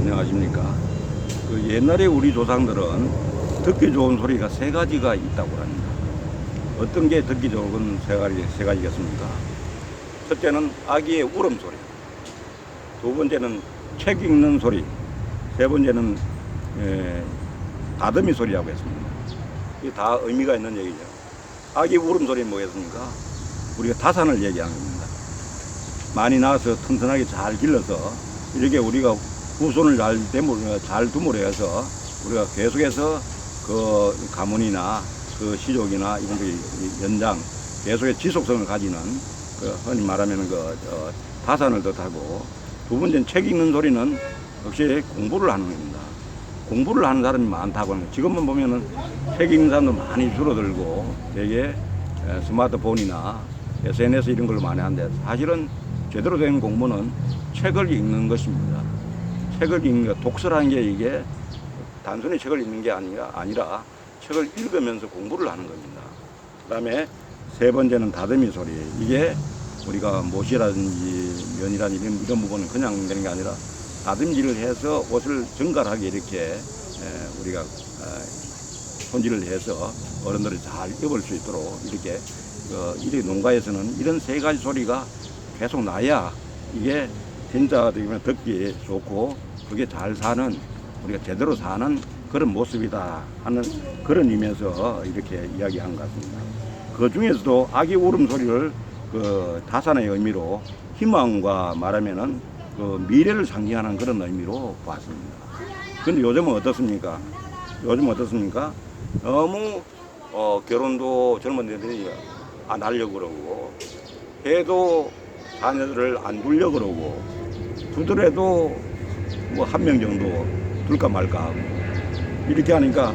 안녕하십니까. 그 옛날에 우리 조상들은 듣기 좋은 소리가 세 가지가 있다고 합니다. 어떤 게 듣기 좋은 세 가지겠습니까? 첫째는 아기의 울음소리, 두 번째는 책 읽는 소리, 세 번째는 다듬이 소리라고 했습니다. 이게 다 의미가 있는 얘기죠. 아기 울음소리는 뭐겠습니까? 우리가 다산을 얘기하는 겁니다. 많이 나와서 튼튼하게 잘 길러서 이렇게 우리가 후손을 잘 두므로 해서 우리가 계속해서 그 가문이나 그 시족이나 이런 연장 계속의 지속성을 가지는 그 흔히 말하면 다산을 뜻하고, 두 번째는 책 읽는 소리는 역시 공부를 하는 겁니다. 공부를 하는 사람이 많다고 하는 거예요. 지금은 보면은 책 읽는 사람도 많이 줄어들고 되게 스마트폰이나 SNS 이런 걸로 많이 하는데, 사실은 제대로 된 공부는 책을 읽는 것입니다. 책을 읽는 것, 독서라는 게 이게 단순히 책을 읽는 게 아니라 책을 읽으면서 공부를 하는 겁니다. 그 다음에 세 번째는 다듬이 소리. 이게 우리가 못이라든지 면이라든지 이런 부분은 그냥 되는 게 아니라 다듬질을 해서 옷을 정갈하게 이렇게 우리가 손질을 해서 어른들이 잘 입을 수 있도록 이렇게 농가에서는 이런 세 가지 소리가 계속 나야 이게 진짜 듣기 좋고 그게 잘 사는, 우리가 제대로 사는 그런 모습이다 하는 그런 의미에서 이렇게 이야기한 것 같습니다. 그 중에서도 아기 울음소리를 그 다산의 의미로 희망과 말하면은 그 미래를 상징하는 그런 의미로 봤습니다. 근데 요즘은 어떻습니까? 너무 결혼도 젊은이들이 안 하려고 그러고, 해도 자녀들을 안 두려고 그러고, 두더라도 뭐 한 명 정도 둘까 말까 하고, 이렇게 하니까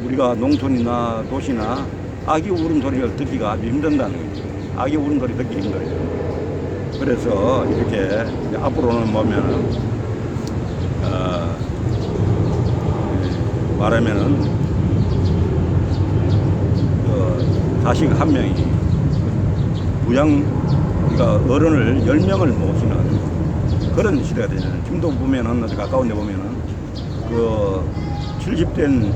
우리가 농촌이나 도시나 아기 울음소리를 듣기가 아주 힘든다는 거죠. 아기 울음소리 듣기 힘들어요. 그래서 이렇게 앞으로는 보면은 말하면은 자식 한 명이 우리가 어른을 10명을 모시는 그런 시대가 되잖아요. 지금도 보면은 어디 가까운 데 보면은 80된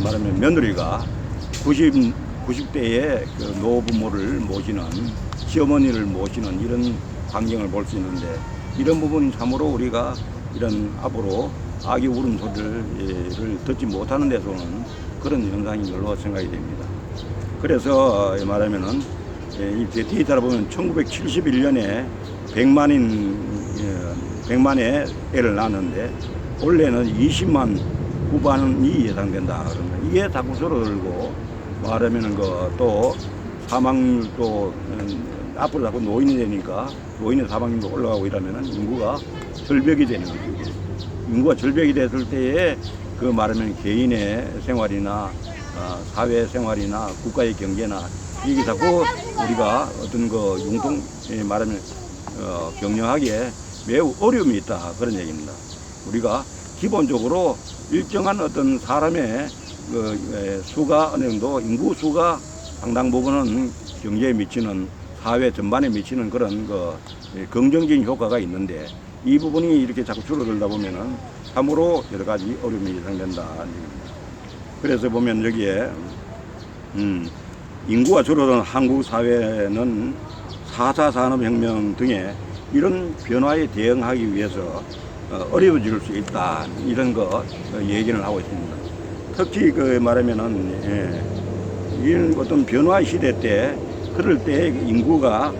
말하면 며느리가 90대의 그 노부모를 모시는, 시어머니를 모시는 이런 광경을 볼 수 있는데, 이런 부분 참으로 우리가 이런 앞으로 아기 울음소리를 듣지 못하는 데서는 그런 현상인 걸로 생각이 됩니다. 그래서 말하면은 이 데이터를 보면 1971년에 100만의 애를 낳았는데 올해는 20만 후반이 예상된다. 그러면 이게 자꾸 줄어들고 말하면은 또 사망률도 앞으로 자꾸 노인이 되니까 노인의 사망률도 올라가고 이러면은 인구가 절벽이 되는 거죠. 인구가 절벽이 됐을 때에 그 말하면 개인의 생활이나 사회 생활이나 국가의 경제나 이게 자꾸 우리가 어떤 말하면 경영하기에 매우 어려움이 있다, 그런 얘기입니다. 우리가 기본적으로 일정한 어떤 사람의 수가 어느 정도, 인구 수가 상당 부분은 경제에 미치는, 사회 전반에 미치는 그런 긍정적인 효과가 있는데, 이 부분이 이렇게 자꾸 줄어들다 보면은 참으로 여러 가지 어려움이 예상된다. 그래서 보면 여기에 인구가 줄어든 한국 사회는 4차 산업혁명 등의 이런 변화에 대응하기 위해서 어려워질 수 있다, 이런 얘기를 하고 있습니다. 특히 말하면은 이런 어떤 변화 시대 때, 그럴 때 인구가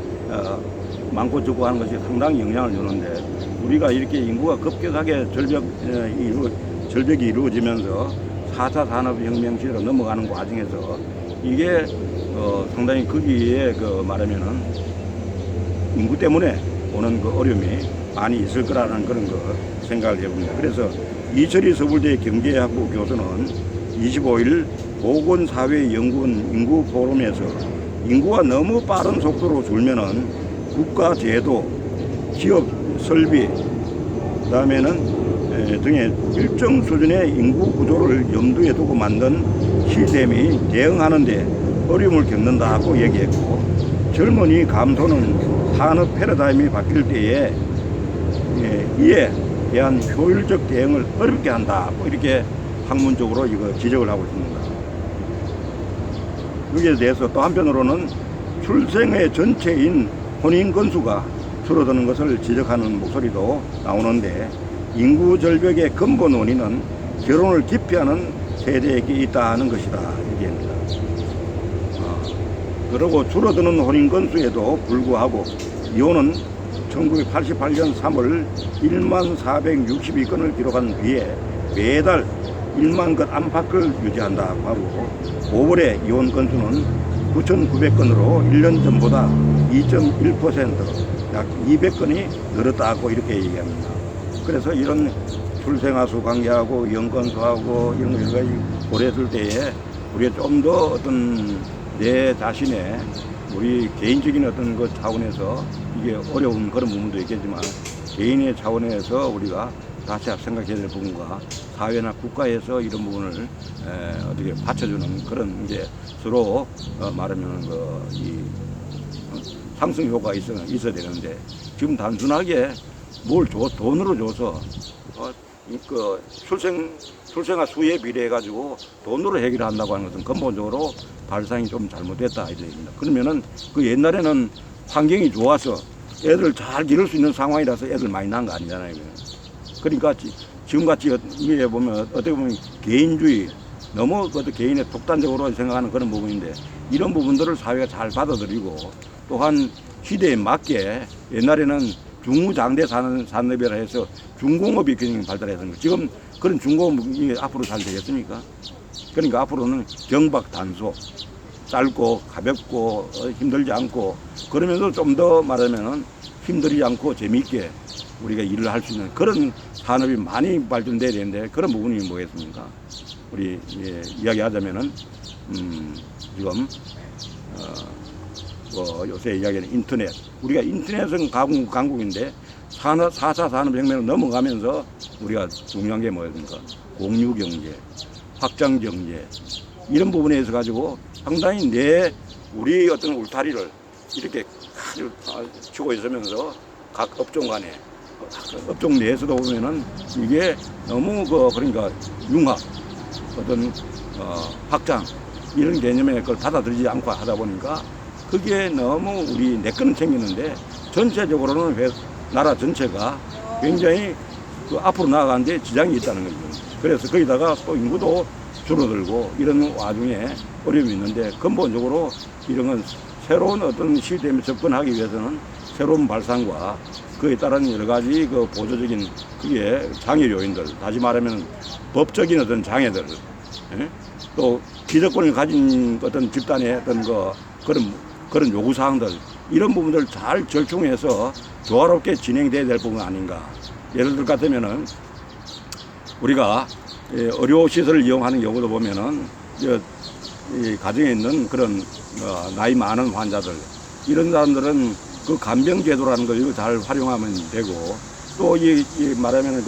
많고 적고 하는 것이 상당히 영향을 주는데, 우리가 이렇게 인구가 급격하게 절벽이 이루어지면서 4차 산업혁명 시대로 넘어가는 과정에서 이게 상당히 거기에 말하면은 인구 때문에 오는 어려움이 많이 있을 거라는 그런 생각을 해봅니다. 그래서 이철희 서울대 경제학부 교수는 25일 보건사회연구원 인구포럼에서 인구가 너무 빠른 속도로 줄면은 국가 제도, 기업 설비, 그다음에는 등의 일정 수준의 인구 구조를 염두에 두고 만든 시스템이 대응하는데 어려움을 겪는다고 얘기했고, 젊은이 감소는 산업 패러다임이 바뀔 때에 이에 대한 효율적 대응을 어렵게 한다. 뭐 이렇게 학문적으로 이거 지적을 하고 있습니다. 여기에 대해서 또 한편으로는 출생의 전체인 혼인 건수가 줄어드는 것을 지적하는 목소리도 나오는데, 인구 절벽의 근본 원인은 결혼을 기피하는 세대에게 있다 하는 것이다, 이렇게 합니다. 그리고 줄어드는 혼인 건수에도 불구하고 이혼은 1988년 3월 1만 462건을 기록한 뒤에 매달 1만 건 안팎을 유지한다고 하고, 5월에 이혼 건수는 9,900건으로 1년 전보다 2.1%, 약 200건이 늘었다고 이렇게 얘기합니다. 그래서 이런 출생아 수 관계하고 이혼 건수하고 이런 여러 가지 고려했을 때에 우리가 좀 더 어떤 내 자신의 우리 개인적인 어떤 그 차원에서 이게 어려운 그런 부분도 있겠지만, 개인의 차원에서 우리가 다시 생각해야 될 부분과 사회나 국가에서 이런 부분을 어떻게 받쳐주는 그런 이제 서로 말하면 이 상승 효과가 있어야 되는데, 지금 단순하게 뭘 돈으로 줘서 그 출생아 수에 비례해 가지고 돈으로 해결한다고 하는 것은 근본적으로 발상이 좀 잘못됐다 이겁니다. 그러면은 그 옛날에는 환경이 좋아서 애들 잘 기를 수 있는 상황이라서 애들 많이 낳은 거 아니잖아요. 그러니까 지금같이 이게 보면 어떻게 보면 개인주의, 너무 개인의 독단적으로 생각하는 그런 부분인데, 이런 부분들을 사회가 잘 받아들이고, 또한 시대에 맞게 옛날에는 중무장대 산업이라 해서 중공업이 굉장히 발달했습니다. 지금 그런 중공업이 앞으로 잘 되겠습니까? 그러니까 앞으로는 경박 단속, 짧고 가볍고 힘들지 않고, 그러면서 좀 더 말하면은 힘들지 않고 재미있게 우리가 일을 할 수 있는 그런 산업이 많이 발전돼야 되는데, 그런 부분이 뭐겠습니까? 우리 이야기하자면은 지금 요새 이야기하는 인터넷, 우리가 인터넷은 강국인데 4차 산업혁명을 넘어가면서 우리가 중요한 게 뭐였습니까? 공유경제, 확장경제, 이런 부분에 있어 가지고 상당히 우리 어떤 울타리를 이렇게 치고 있으면서 각 업종 간에, 업종 내에서도 보면은 이게 너무 그러니까 융합, 어떤 확장, 이런 개념의 그걸 받아들이지 않고 하다 보니까 그게 너무 내 거는 챙기는데, 전체적으로는 나라 전체가 굉장히 앞으로 나아가는데 지장이 있다는 거죠. 그래서 거기다가 또 인구도 줄어들고 이런 와중에 어려움이 있는데, 근본적으로 이런 건 새로운 어떤 시대에 접근하기 위해서는 새로운 발상과 그에 따른 여러 가지 보조적인 그게 장애 요인들, 다시 말하면 법적인 어떤 장애들, 또 기득권을 가진 어떤 집단의 어떤 그런 요구사항들, 이런 부분들을 잘 절충해서 조화롭게 진행돼야 될 부분 아닌가. 예를 들 같으면은 우리가 의료시설을 이용하는 경우도 보면은 이 가정에 있는 그런 나이 많은 환자들, 이런 사람들은 그 간병제도라는 걸 이거 잘 활용하면 되고, 또 말하면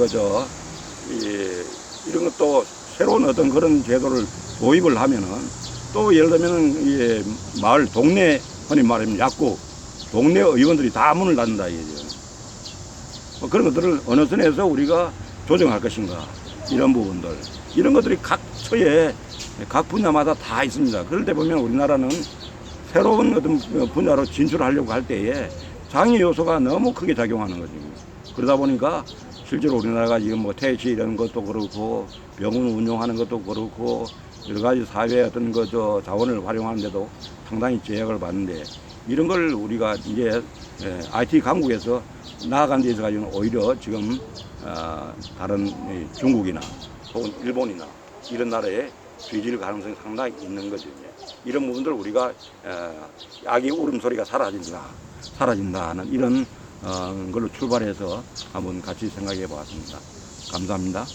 이런 것도 새로운 어떤 그런 제도를 도입을 하면은, 또 예를 들면은 마을 동네, 흔히 말하면 약국, 동네 의원들이 다 문을 닫는다 이거죠. 그런 것들을 어느 선에서 우리가 조정할 것인가, 이런 부분들, 이런 것들이 각 처에 각 분야마다 다 있습니다. 그럴 때 보면 우리나라는 새로운 어떤 분야로 진출하려고 할 때에 장애 요소가 너무 크게 작용하는 거죠. 그러다 보니까 실제로 우리나라가 지금 퇴치 이런 것도 그렇고, 병원 운영하는 것도 그렇고, 여러 가지 사회 어떤 자원을 활용하는데도 상당히 제약을 받는데, 이런 걸 우리가 이제 IT 강국에서 나아간 데 있어 가지고는 오히려 지금 다른 중국이나 혹은 일본이나 이런 나라에 뒤질 가능성이 상당히 있는 거죠. 이런 부분들 우리가 아기 울음소리가 사라진다 하는 이런 걸로 출발해서 한번 같이 생각해 보았습니다. 감사합니다.